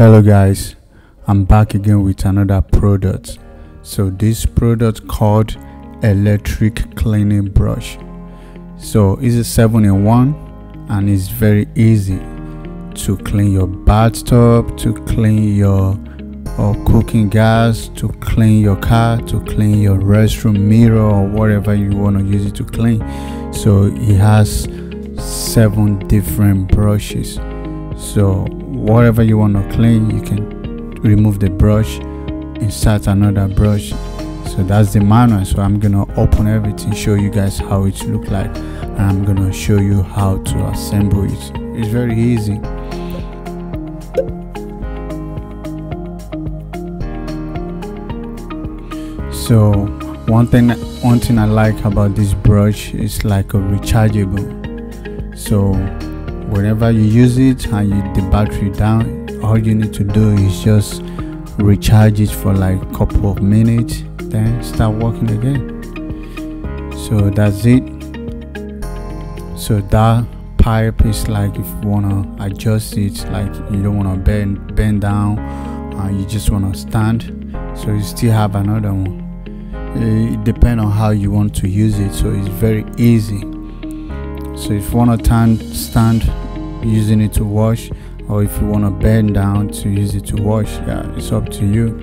Hello guys, I'm back again with another product. So this product called electric cleaning brush. So it's a 7-in-1 and it's very easy to clean your bathtub, to clean your cooking gas, to clean your car, to clean your restroom mirror or whatever you want to use it to clean. So it has 7 different brushes. So whatever you want to clean, you can remove the brush, insert another brush. So that's the manual. So I'm gonna open everything, show you guys how it look like, and I'm gonna show you how to assemble it. It's very easy. So one thing I like about this brush is like a rechargeable. So whenever you use it and the battery down, all you need to do is just recharge it for like a couple of minutes, then start working again. So that's it. So that pipe is like, if you want to adjust it, like you don't want to bend down and you just want to stand, so you still have another one. It depends on how you want to use it, so it's very easy. So if you want to stand using it to wash, or if you want to bend down to use it to wash, yeah, it's up to you.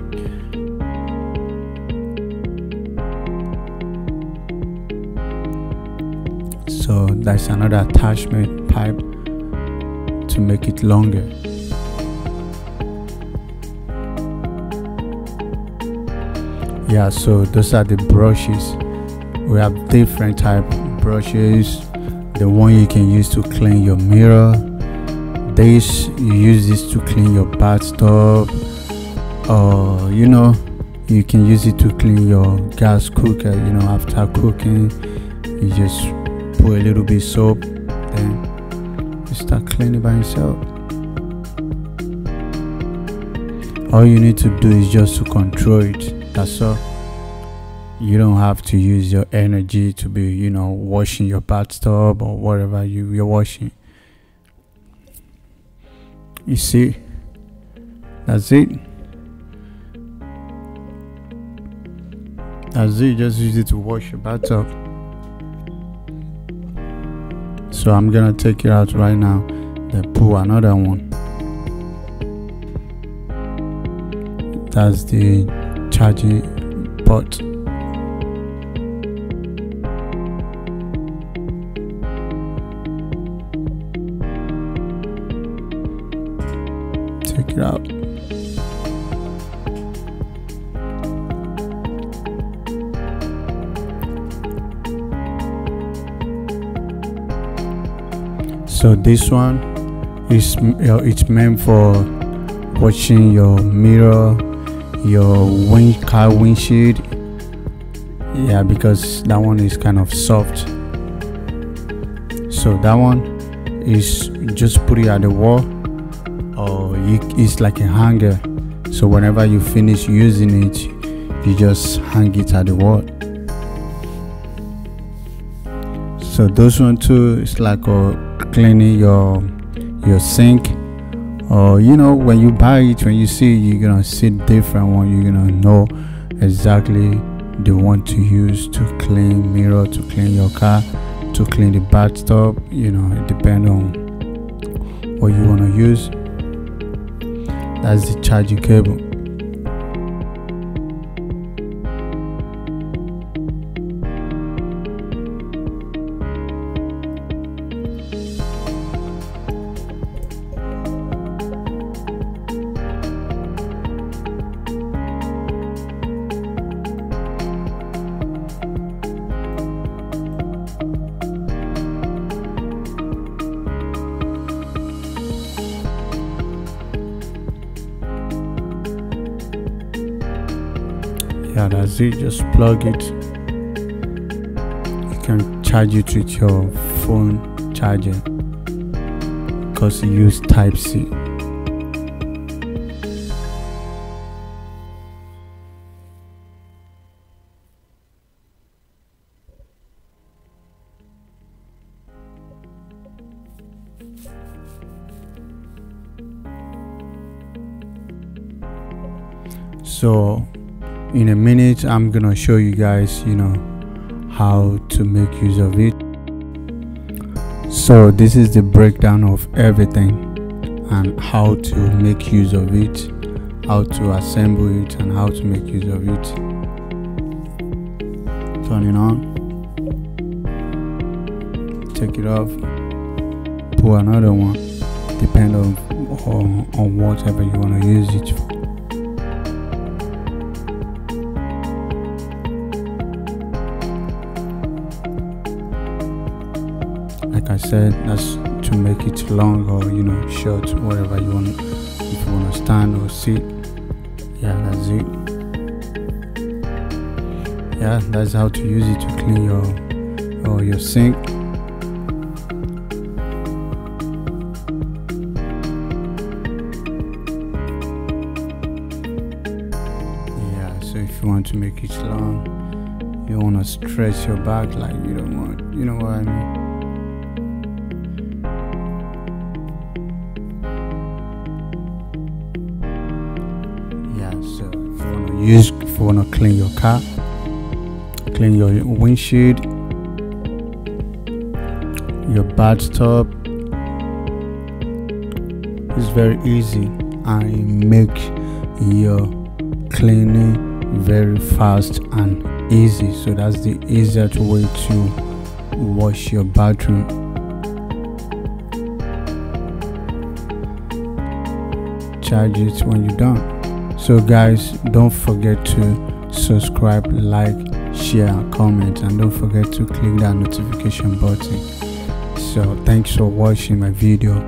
So that's another attachment pipe to make it longer. Yeah, so those are the brushes. We have different type of brushes. The one you can use to clean your mirror, this you use this to clean your bathtub, or you can use it to clean your gas cooker. After cooking, you just put a little bit soap, then you start cleaning by yourself. All you need to do is just to control it. That's all. You don't have to use your energy to be washing your bathtub or whatever you're washing. You see, that's it. Just use it to wash your bathtub. So I'm gonna take it out right now, then pull another one. That's the charging port. Take it out. So this one is it's meant for washing your mirror, your car windshield. Yeah, because that one is kind of soft. So that one is just put it at the wall, or it's like a hanger. So whenever you finish using it, you just hang it at the wall. So those one too is like cleaning your sink, or when you buy it, when you see it, you're gonna see different one. You're gonna know exactly the one to use to clean mirror, to clean your car, to clean the bathtub. It depends on what you want to use. That's the charging cable. Yeah, that's it. Just plug it. You can charge it with your phone charger because you use Type-C. So in a minute I'm gonna show you guys, how to make use of it. So this is the breakdown of everything and how to make use of it, how to assemble it, and how to make use of it. Turn it on, take it off, pull another one, depend on whatever you want to use it for. Like I said, that's to make it long or short, wherever you want. If you want to stand or sit, yeah, that's it. Yeah, that's how to use it to clean your sink. Yeah, so if you want to make it long, you don't want to stretch your back, like you don't want, you know what I mean. So if you want to clean your car, clean your windshield, your bathtub, it's very easy and make your cleaning very fast and easy. So that's the easiest way to wash your bathroom. Charge it when you're done. So guys, don't forget to subscribe, like, share and comment, and don't forget to click that notification button. So thanks for watching my video.